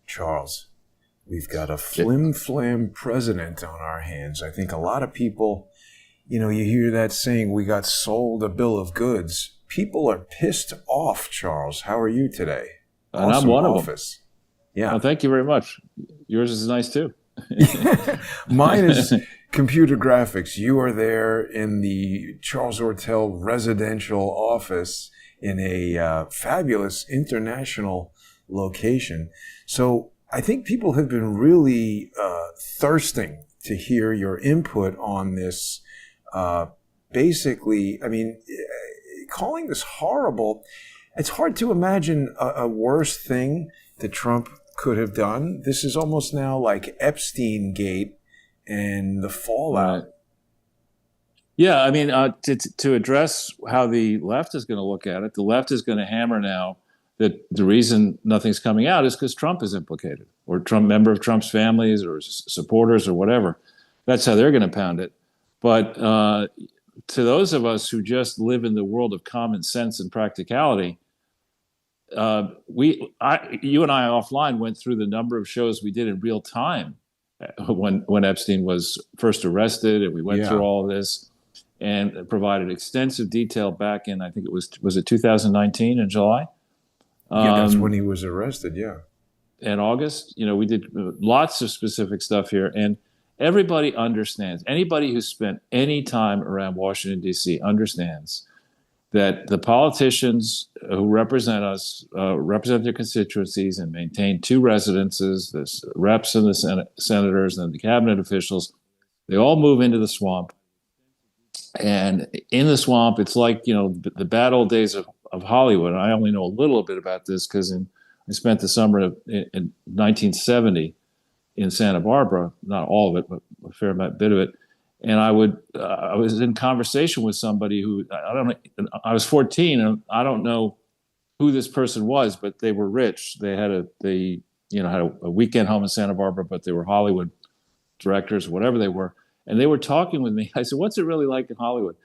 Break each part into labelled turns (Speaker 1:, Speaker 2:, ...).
Speaker 1: Charles, we've got a flim-flam president on our hands. I think a lot of people, you hear that saying, we got sold a bill of goods. People are pissed off, Charles. How are you today?
Speaker 2: And I'm one of them.
Speaker 1: Yeah.
Speaker 2: Well, thank you very much. Yours is nice too.
Speaker 1: Mine is computer graphics. You are there in the Charles Ortel residential office in a fabulous international location. So I think people have been really thirsting to hear your input on this. Basically, calling this horrible, it's hard to imagine a worse thing that Trump could have done. This is almost now like Epstein Gate and the fallout.
Speaker 2: Right. Yeah, to address how the left is going to look at it, the left is going to hammer now that the reason nothing's coming out is because Trump is implicated, or member of Trump's families or supporters or whatever. That's how they're going to pound it. But to those of us who just live in the world of common sense and practicality, you and I offline went through the number of shows we did in real time when Epstein was first arrested, and we went through all of this and provided extensive detail back in, I think it was it 2019 in July?
Speaker 1: That's when he was arrested,
Speaker 2: in August. We did lots of specific stuff here, and everybody understands. Anybody who spent any time around Washington, D.C. understands that the politicians who represent us, represent their constituencies and maintain two residences, the reps and the senators and the cabinet officials, they all move into the swamp. And in the swamp, it's like, the bad old days of Hollywood. And I only know a little bit about this because I spent the summer in 1970 in Santa Barbara, not all of it, but a fair bit of it. And I was in conversation with somebody who, I was 14 and I don't know who this person was, but they were rich. They had a weekend home in Santa Barbara, but they were Hollywood directors, whatever they were. And they were talking with me. I said, what's it really like in Hollywood?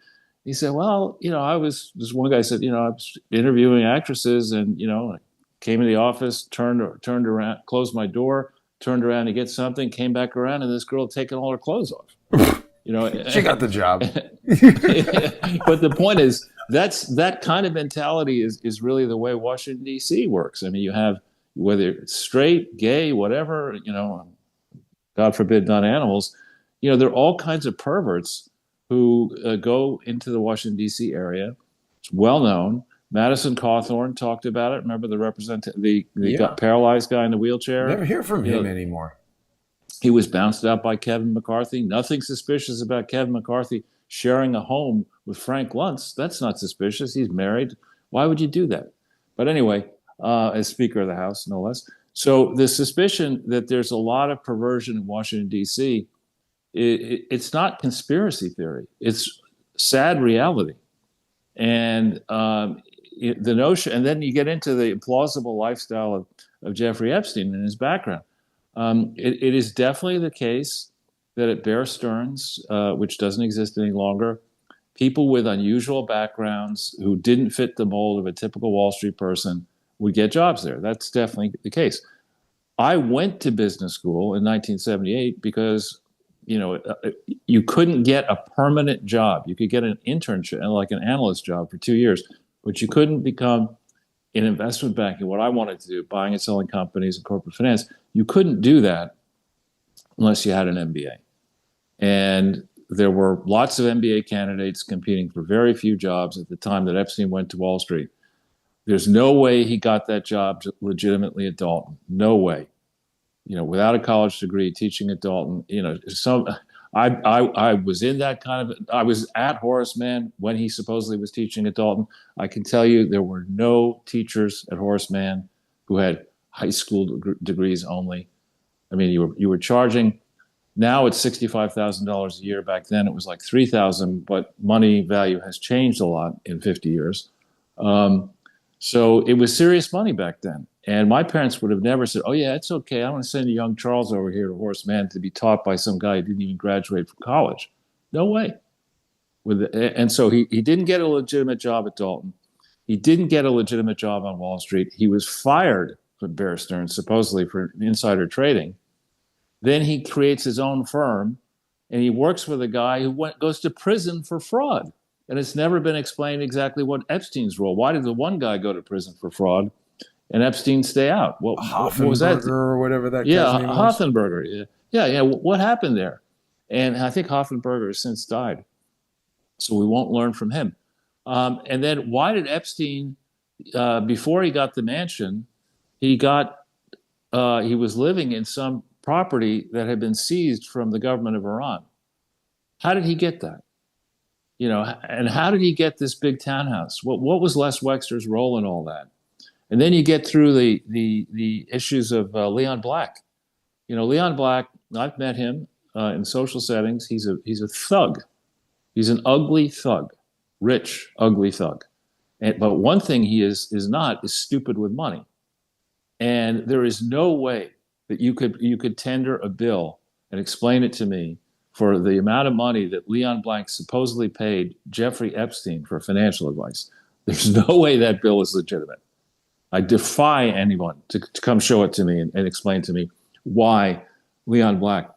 Speaker 2: He said, well, this one guy said, I was interviewing actresses and, I came in the office, turned around, closed my door, turned around to get something, came back around, and this girl had taken all her clothes off.
Speaker 1: She got the job.
Speaker 2: But the point is, that kind of mentality is really the way Washington, D.C. works. You have, whether it's straight, gay, whatever, God forbid, not animals, there are all kinds of perverts who go into the Washington, D.C. area. It's well known. Madison Cawthorn talked about it. Remember the paralyzed guy in the wheelchair?
Speaker 1: Never hear from him anymore.
Speaker 2: He was bounced out by Kevin McCarthy. Nothing suspicious about Kevin McCarthy sharing a home with Frank Luntz. That's not suspicious. He's married. Why would you do that? But anyway, as Speaker of the House, no less. So the suspicion that there's a lot of perversion in Washington, D.C., it's not conspiracy theory. It's sad reality. And the notion, and then you get into the plausible lifestyle of Jeffrey Epstein and his background. It is definitely the case that at Bear Stearns, which doesn't exist any longer, people with unusual backgrounds who didn't fit the mold of a typical Wall Street person would get jobs there. That's definitely the case. I went to business school in 1978 because, you couldn't get a permanent job. You could get an internship, like an analyst job for 2 years, but you couldn't become in investment banking, what I wanted to do, buying and selling companies and corporate finance. You couldn't do that unless you had an MBA. And there were lots of MBA candidates competing for very few jobs at the time that Epstein went to Wall Street. There's no way he got that job legitimately at Dalton. No way. Without a college degree, teaching at Dalton, I was in that kind of, I was at Horace Mann when he supposedly was teaching at Dalton. I can tell you there were no teachers at Horace Mann who had high school degrees only. You were charging, now it's $65,000 a year. Back then it was like $3,000, but money value has changed a lot in 50 years. So it was serious money back then. And my parents would have never said, oh, yeah, it's okay. I want to send young Charles over here to Horace Mann to be taught by some guy who didn't even graduate from college. No way. And so he didn't get a legitimate job at Dalton. He didn't get a legitimate job on Wall Street. He was fired Bear Stearns, supposedly for insider trading. Then he creates his own firm, and he works with a guy who goes to prison for fraud. And it's never been explained exactly what Epstein's role. Why did the one guy go to prison for fraud and Epstein stay out? What was that?
Speaker 1: Or whatever that
Speaker 2: Yeah,
Speaker 1: guy's name was.
Speaker 2: Hoffenberger. Yeah. What happened there? And I think Hoffenberger has since died, so we won't learn from him. And then why did Epstein, before he got the mansion, he was living in some property that had been seized from the government of Iran. How did he get that? And how did he get this big townhouse? What was Les Wexner's role in all that? And then you get through the issues of Leon Black. Leon Black, I've met him in social settings. He's a thug. He's an ugly thug, rich, ugly thug. But one thing he is not stupid with money. And there is no way that you could tender a bill and explain it to me for the amount of money that Leon Black supposedly paid Jeffrey Epstein for financial advice. There's no way that bill is legitimate. I defy anyone to come show it to me and explain to me why Leon Black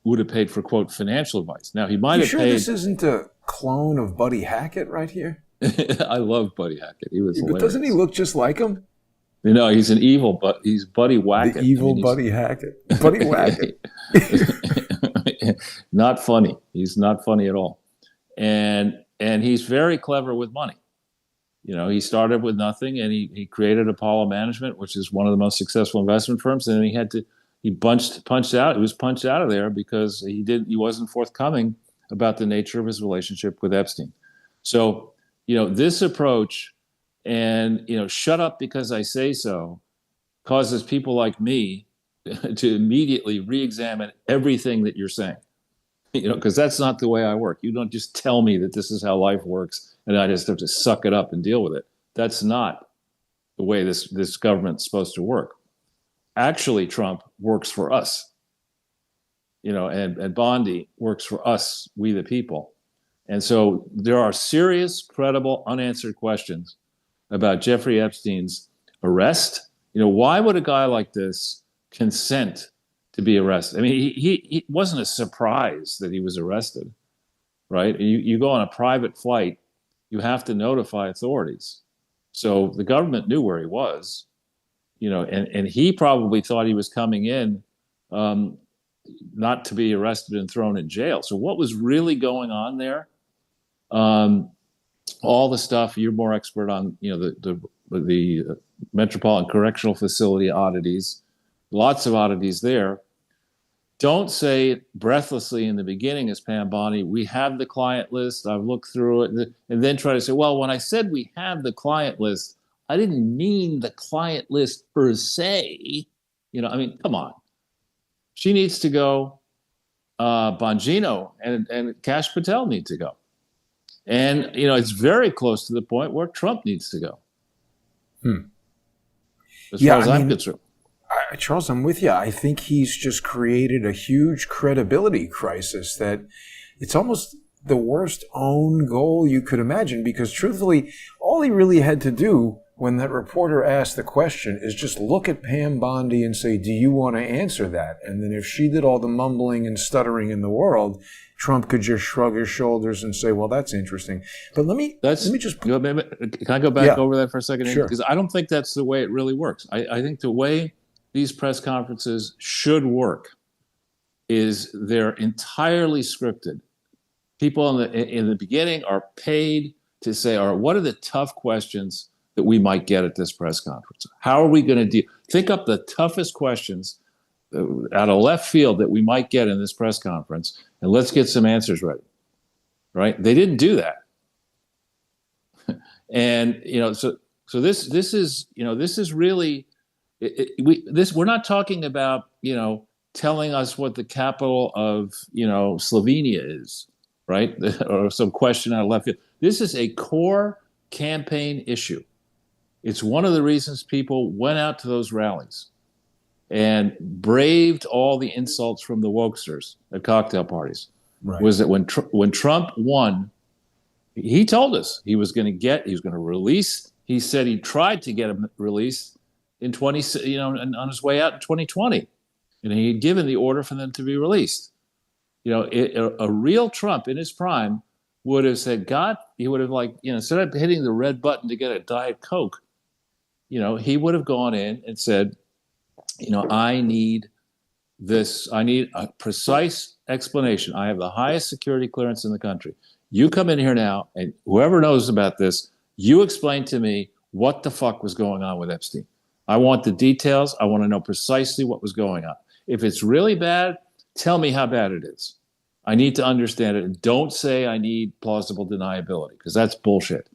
Speaker 2: would have paid for, quote, financial advice. Now, he might have paid...
Speaker 1: this isn't a clone of Buddy Hackett right here?
Speaker 2: I love Buddy Hackett. He was hilarious.
Speaker 1: But doesn't he look just like him?
Speaker 2: He's an evil, but he's Buddy Wackett.
Speaker 1: The evil Buddy Hackett. Buddy Wackett.
Speaker 2: Not funny. He's not funny at all. And he's very clever with money. He started with nothing, and he created Apollo Management, which is one of the most successful investment firms. And then he punched out. He was punched out of there because he wasn't forthcoming about the nature of his relationship with Epstein. So, this approach and, shut up because I say so causes people like me to immediately re-examine everything that you're saying, because that's not the way I work. You don't just tell me that this is how life works and I just have to suck it up and deal with it. That's not the way this government's supposed to work. Actually, Trump works for us, and Bondi works for us, we the people. And so there are serious, credible, unanswered questions about Jeffrey Epstein's arrest. Why would a guy like this consent to be arrested? I mean, he wasn't a surprise that he was arrested, right? You go on a private flight, you have to notify authorities. So the government knew where he was, and he probably thought he was coming in not to be arrested and thrown in jail. So what was really going on there? All the stuff you're more expert on, the Metropolitan Correctional Facility oddities, lots of oddities there. Don't say breathlessly in the beginning, as Pam Bondi, we have the client list, I've looked through it, and then try to say, well, when I said we have the client list, I didn't mean the client list per se. Come on. She needs to go. Bongino and Kash Patel need to go. And, it's very close to the point where Trump needs to go. As far as I'm concerned.
Speaker 1: Charles, I'm with you. I think he's just created a huge credibility crisis that it's almost the worst own goal you could imagine, because truthfully, all he really had to do when that reporter asked the question is just look at Pam Bondi and say, do you want to answer that? And then if she did all the mumbling and stuttering in the world, Trump could just shrug his shoulders and say, well, that's interesting. But let me just...
Speaker 2: Can I go back over that for a second?
Speaker 1: Sure.
Speaker 2: Because I don't think that's the way it really works. I think the way these press conferences should work is they're entirely scripted. People in the beginning are paid to say, all right, what are the tough questions that we might get at this press conference? How are we going to deal? Think up the toughest questions out of left field that we might get in this press conference, and let's get some answers ready. Right? They didn't do that. And, so this is really, we're not talking about, telling us what the capital of, Slovenia is, right? Or some question out of left field. This is a core campaign issue. It's one of the reasons people went out to those rallies and braved all the insults from the wokesters at cocktail parties. Right. Was that when Trump won, he told us he was going to release. He said he tried to get him released, in 20, on his way out in 2020, and he had given the order for them to be released. A real Trump in his prime would have said, God, he would have instead of hitting the red button to get a Diet Coke, he would have gone in and said, I need this. I need a precise explanation. I have the highest security clearance in the country. You come in here now, and whoever knows about this, you explain to me what the fuck was going on with Epstein. I want the details. I want to know precisely what was going on. If it's really bad, tell me how bad it is. I need to understand it. And don't say I need plausible deniability, because that's bullshit.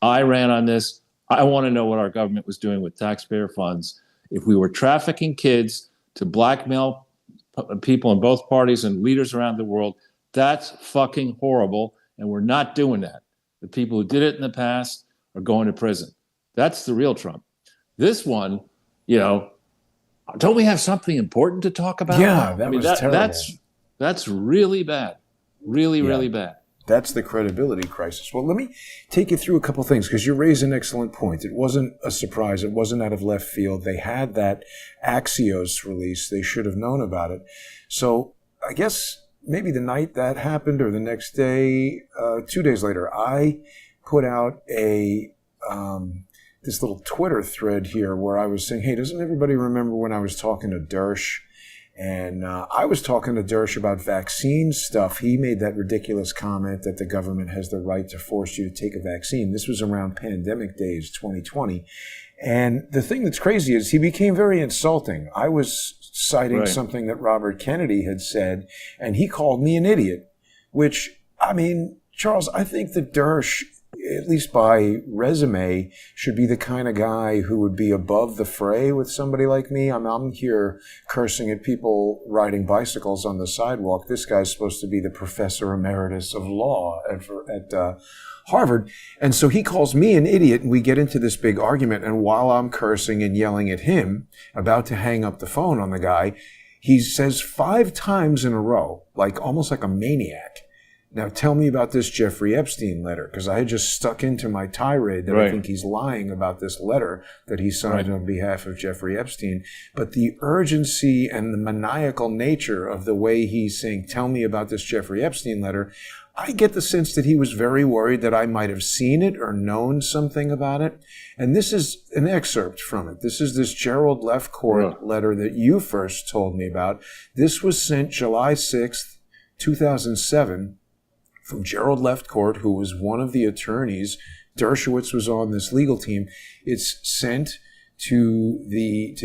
Speaker 2: I ran on this. I want to know what our government was doing with taxpayer funds. If we were trafficking kids to blackmail people in both parties and leaders around the world, that's fucking horrible. And we're not doing that. The people who did it in the past are going to prison. That's the real Trump. This one, don't we have something important to talk about?
Speaker 1: Yeah, that was terrible.
Speaker 2: That's really bad. Really bad.
Speaker 1: That's the credibility crisis. Well, let me take you through a couple things, because you raised an excellent point. It wasn't a surprise. It wasn't out of left field. They had that Axios release. They should have known about it. So I guess maybe the night that happened or the next day, 2 days later, I put out this little Twitter thread here where I was saying, hey, doesn't everybody remember when I was talking to Dersh? And I was talking to Dersh about vaccine stuff. He made that ridiculous comment that the government has the right to force you to take a vaccine. This was around pandemic days, 2020. And the thing that's crazy is he became very insulting. I was citing something that Robert Kennedy had said, and he called me an idiot, which, Charles, I think that Dersh, at least by resume, should be the kind of guy who would be above the fray with somebody like me. I'm here cursing at people riding bicycles on the sidewalk. This guy's supposed to be the professor emeritus of law at Harvard. And so he calls me an idiot, and we get into this big argument. And while I'm cursing and yelling at him, about to hang up the phone on the guy, he says 5 times in a row, almost like a maniac, now tell me about this Jeffrey Epstein letter, because I had just stuck into my tirade that I think he's lying about this letter that he signed on behalf of Jeffrey Epstein. But the urgency and the maniacal nature of the way he's saying, tell me about this Jeffrey Epstein letter, I get the sense that he was very worried that I might have seen it or known something about it. And this is an excerpt from it. This is this Gerald Lefcourt letter that you first told me about. This was sent July 6th, 2007, from Gerald Lefcourt, who was one of the attorneys. Dershowitz was on this legal team. It's sent to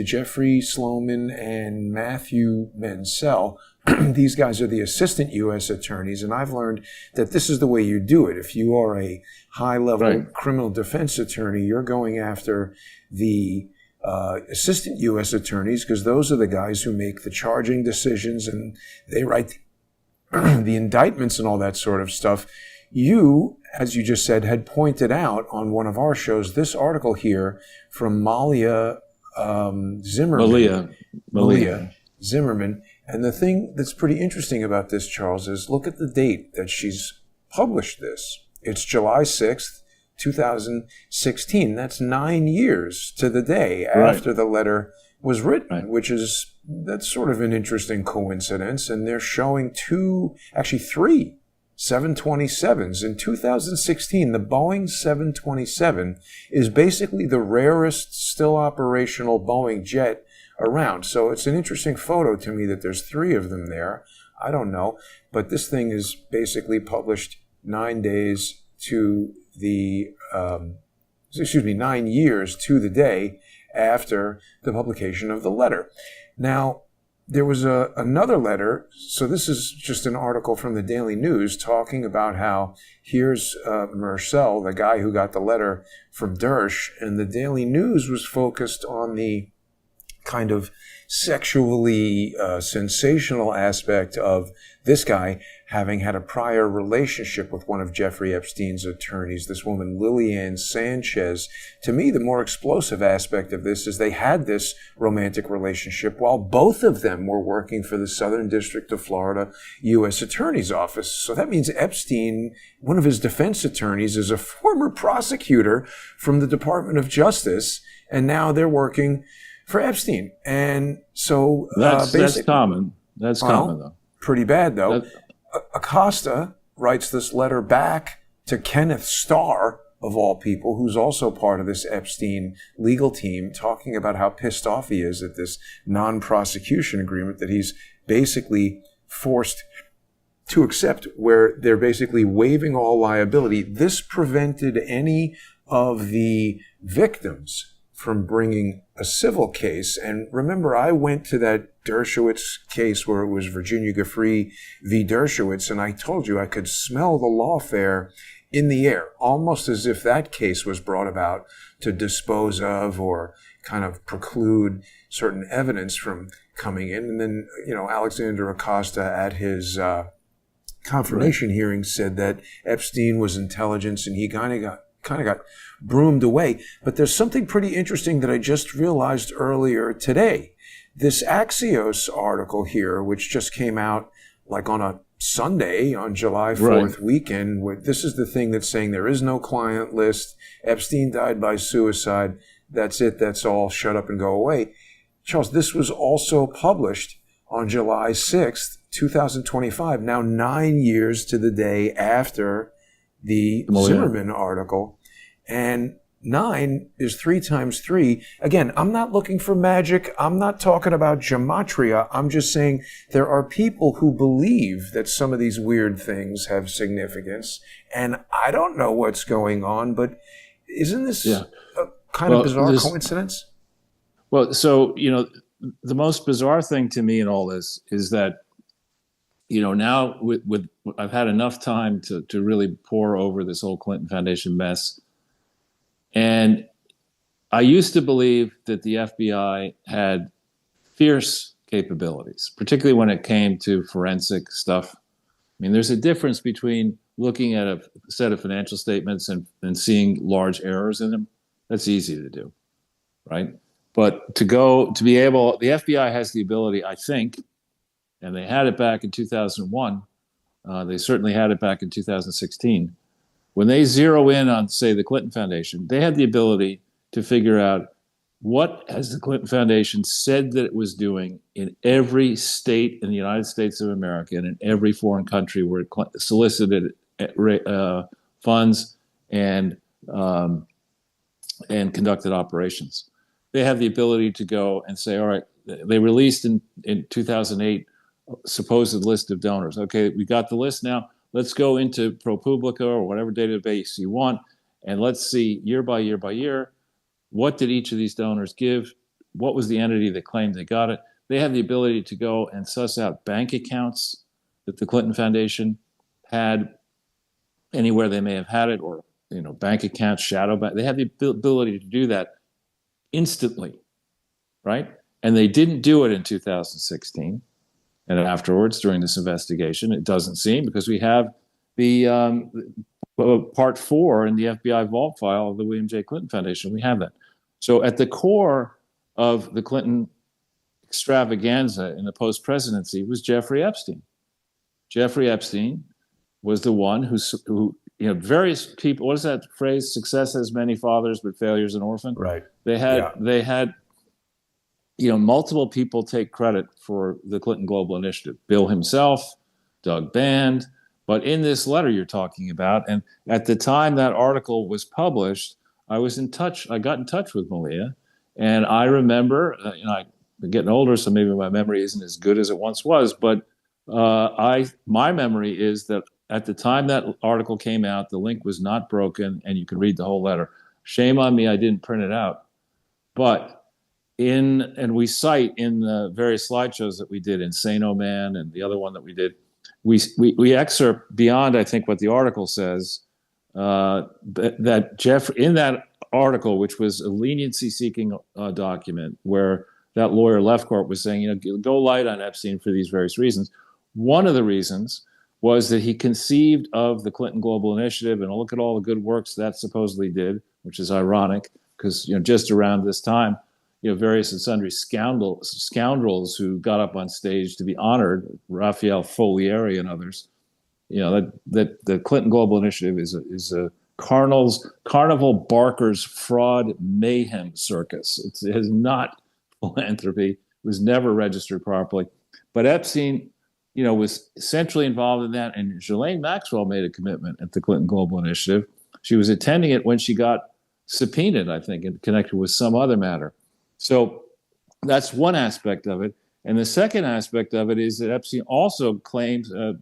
Speaker 1: Jeffrey Sloman and Matthew Mencel. These guys are the assistant U.S. attorneys, and I've learned that this is the way you do it. If you are a high-level criminal defense attorney, you're going after the assistant U.S. attorneys, because those are the guys who make the charging decisions, and they write the indictments and all that sort of stuff. You, as you just said, had pointed out on one of our shows this article here from Malia Zimmerman. Malia Zimmerman. And the thing that's pretty interesting about this, Charles, is look at the date that she's published this. It's July 6th, 2016. That's 9 years to the day after the letter was written, that's sort of an interesting coincidence. And they're showing 3 727s. In 2016, the Boeing 727 is basically the rarest still operational Boeing jet around. So it's an interesting photo to me that there's 3 of them there. I don't know. But this thing is basically published 9 days to the, 9 years to the day after the publication of the letter. Now, there was another letter. So this is just an article from the Daily News talking about how here's Mencel, the guy who got the letter from Dersh, and the Daily News was focused on the kind of sexually sensational aspect of this guy having had a prior relationship with one of Jeffrey Epstein's attorneys, this woman Lillian Sanchez. To me, the more explosive aspect of this is they had this romantic relationship while both of them were working for the Southern District of Florida U.S. Attorney's Office. So that means Epstein, one of his defense attorneys, is a former prosecutor from the Department of Justice, and now they're working for Epstein. And so
Speaker 2: That's common. That's common, though.
Speaker 1: Pretty bad, though. Acosta writes this letter back to Kenneth Starr, of all people, who's also part of this Epstein legal team, talking about how pissed off he is at this non-prosecution agreement that he's basically forced to accept, where they're basically waiving all liability. This prevented any of the victims from bringing a civil case. And remember, I went to that Dershowitz case where it was Virginia Giuffre v. Dershowitz, and I told you I could smell the lawfare in the air, almost as if that case was brought about to dispose of or kind of preclude certain evidence from coming in. And then, Alexander Acosta at his confirmation hearing said that Epstein was intelligence, and he kind of got broomed away. But there's something pretty interesting that I just realized earlier today. This Axios article here, which just came out like on a Sunday on July 4th weekend, where this is the thing that's saying there is no client list. Epstein died by suicide. That's it. That's all. Shut up and go away. Charles, this was also published on July 6th, 2025. Now 9 years to the day after the Zimmerman article. And 9 is 3 times 3. Again, I'm not looking for magic. I'm not talking about gematria. I'm just saying there are people who believe that some of these weird things have significance. And I don't know what's going on, but isn't this a kind of bizarre coincidence?
Speaker 2: Well, so, the most bizarre thing to me in all this is that, now with I've had enough time to really pore over this whole Clinton Foundation mess. And I used to believe that the FBI had fierce capabilities, particularly when it came to forensic stuff. I mean, there's a difference between looking at a set of financial statements and seeing large errors in them. That's easy to do, right? But the FBI has the ability, I think, and they had it back in 2001. They certainly had it back in 2016. When they zero in on, say, the Clinton Foundation, they had the ability to figure out what has the Clinton Foundation said that it was doing in every state in the United States of America and in every foreign country where it solicited funds and conducted operations. They have the ability to go and say, all right, they released in 2008 a supposed list of donors. Okay, we got the list now. Let's go into ProPublica or whatever database you want, and let's see year by year by year, what did each of these donors give? What was the entity that claimed they got it? They have the ability to go and suss out bank accounts that the Clinton Foundation had anywhere they may have had it, or bank accounts, shadow bank. They have the ability to do that instantly, right? And they didn't do it in 2016. And afterwards, during this investigation, it doesn't seem, because we have the part 4 in the FBI vault file of the William J. Clinton Foundation. We have that. So at the core of the Clinton extravaganza in the post-presidency was Jeffrey Epstein. Jeffrey Epstein was the one who various people, what is that phrase? Success has many fathers, but failure is an orphan.
Speaker 1: Right.
Speaker 2: They had multiple people take credit for the Clinton Global Initiative. Bill himself, Doug Band. But in this letter you're talking about, and at the time that article was published, I got in touch with Malia, and I remember, I'm getting older, so maybe my memory isn't as good as it once was, but my memory is that at the time that article came out, the link was not broken, and you could read the whole letter. Shame on me, I didn't print it out. But and we cite in the various slideshows that we did in Sano Man and the other one that we did, we excerpt beyond, I think, what the article says, that Jeff, in that article, which was a leniency-seeking document, where that lawyer Lefcourt was saying, go light on Epstein for these various reasons. One of the reasons was that he conceived of the Clinton Global Initiative, and look at all the good works that supposedly did, which is ironic, because just around this time, various and sundry scoundrels who got up on stage to be honored, Raphael Folieri and others, that the Clinton Global Initiative is a carnival barker's fraud mayhem circus. It has not philanthropy. It was never registered properly. But Epstein, was centrally involved in that. And Ghislaine Maxwell made a commitment at the Clinton Global Initiative. She was attending it when she got subpoenaed, I think, and connected with some other matter. So that's one aspect of it. And the second aspect of it is that Epstein also claims, I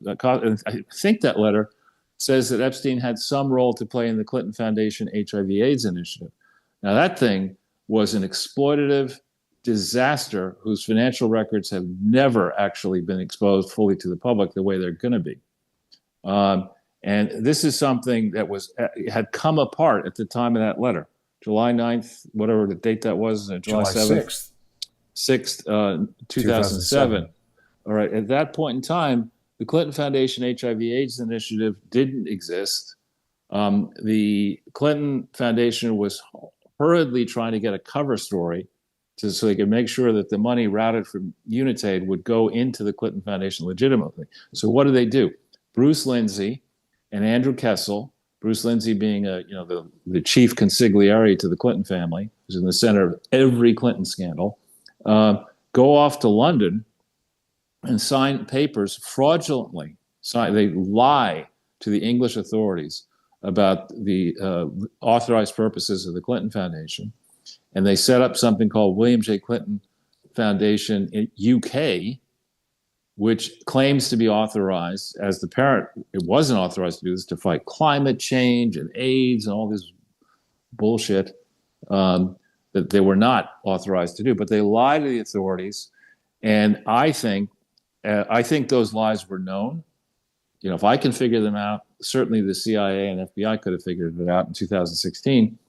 Speaker 2: think that letter says that Epstein had some role to play in the Clinton Foundation HIV/AIDS initiative. Now, that thing was an exploitative disaster whose financial records have never actually been exposed fully to the public the way they're going to be. And this is something that had come apart at the time of that letter, July 9th, whatever the date that was, July 7th. 6th, 2007. All right. At that point in time, the Clinton Foundation HIV/AIDS initiative didn't exist. The Clinton Foundation was hurriedly trying to get a cover story so they could make sure that the money routed from Unitaid would go into the Clinton Foundation legitimately. So what do? Bruce Lindsay and Andrew Kessel, Bruce Lindsay being the chief consigliere to the Clinton family, who's in the center of every Clinton scandal, go off to London and sign papers fraudulently. They lie to the English authorities about the authorized purposes of the Clinton Foundation. And they set up something called William J. Clinton Foundation in UK, which claims to be authorized as the parent. It wasn't authorized to do this, to fight climate change and AIDS and all this bullshit that they were not authorized to do. But they lied to the authorities. And I think those lies were known. If I can figure them out, certainly the CIA and FBI could have figured it out in 2016.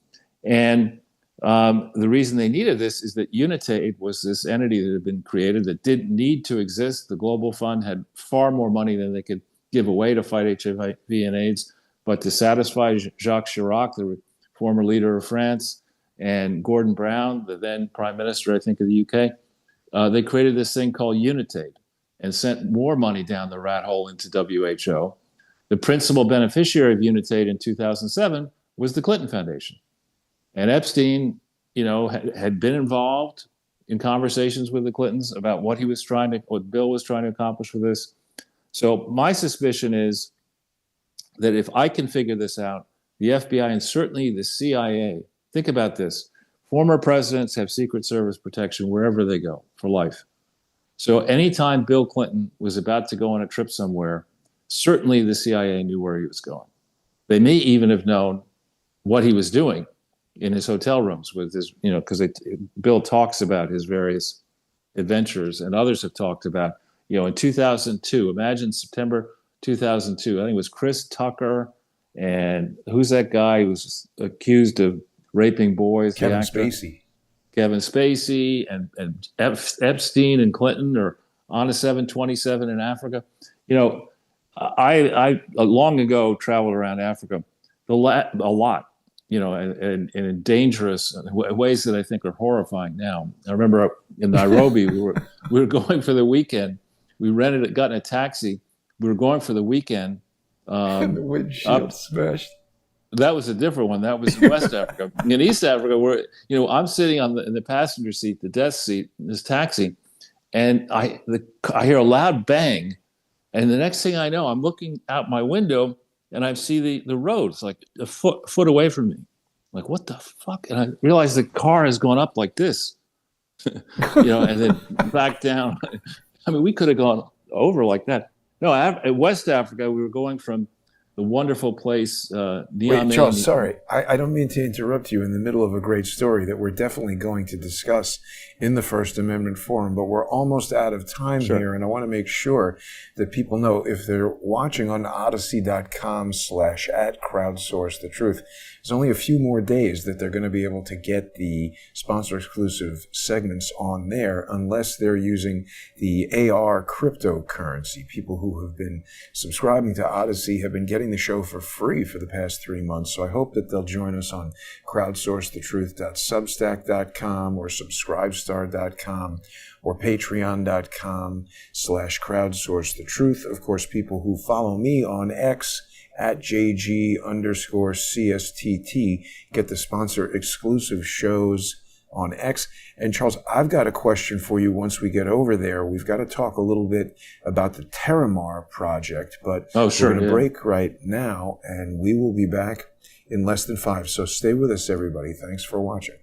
Speaker 2: And the reason they needed this is that Unitaid was this entity that had been created that didn't need to exist. The Global Fund had far more money than they could give away to fight HIV and AIDS, but to satisfy Jacques Chirac, the former leader of France, and Gordon Brown, the then prime minister, I think, of the UK, they created this thing called Unitaid and sent more money down the rat hole into WHO. The principal beneficiary of Unitaid in 2007 was the Clinton Foundation. And Epstein, had been involved in conversations with the Clintons about what Bill was trying to accomplish with this. So my suspicion is that if I can figure this out, the FBI and certainly the CIA, think about this. Former presidents have Secret Service protection wherever they go for life. So anytime Bill Clinton was about to go on a trip somewhere, certainly the CIA knew where he was going. They may even have known what he was doing in his hotel rooms with his, because Bill talks about his various adventures, and others have talked about, in 2002, imagine September 2002, I think it was Chris Tucker, and who's that guy who was accused of raping boys?
Speaker 1: Kevin Spacey.
Speaker 2: Kevin Spacey and Epstein and Clinton are on a 727 in Africa. I long ago traveled around Africa a lot, and in dangerous ways that I think are horrifying now. I remember in Nairobi, we were going for the weekend. We got in a taxi. We were going for the weekend.
Speaker 1: And the windshield smashed.
Speaker 2: That was a different one. That was in West Africa. In East Africa, where I'm sitting in the passenger seat, the desk seat, in this taxi, and I hear a loud bang, and the next thing I know, I'm looking out my window and I see the road. It's like a foot away from me. I'm like, what the fuck? And I realize the car has gone up like this, and then back down. I mean, we could have gone over like that. No, in West Africa, we were going from the wonderful place,
Speaker 1: Wait, Charles, sorry. I don't mean to interrupt you in the middle of a great story that we're definitely going to discuss in the First Amendment Forum, but we're almost out of time here, and I want to make sure that people know if they're watching on odyssey.com/@crowdsource the truth, there's only a few more days that they're going to be able to get the sponsor-exclusive segments on there unless they're using the AR cryptocurrency. People who have been subscribing to Odyssey have been getting the show for free for the past 3 months, so I hope that they'll join us on crowdsourcethetruth.substack.com or subscribestar.com or patreon.com/crowdsourcethetruth. Of course, people who follow me on X at JG_CSTT get the sponsor exclusive shows on X. And Charles, I've got a question for you once we get over there. We've got to talk a little bit about the TerraMar project, but
Speaker 2: we're
Speaker 1: going to break right now, and we will be back in less than 5. So stay with us, everybody. Thanks for watching.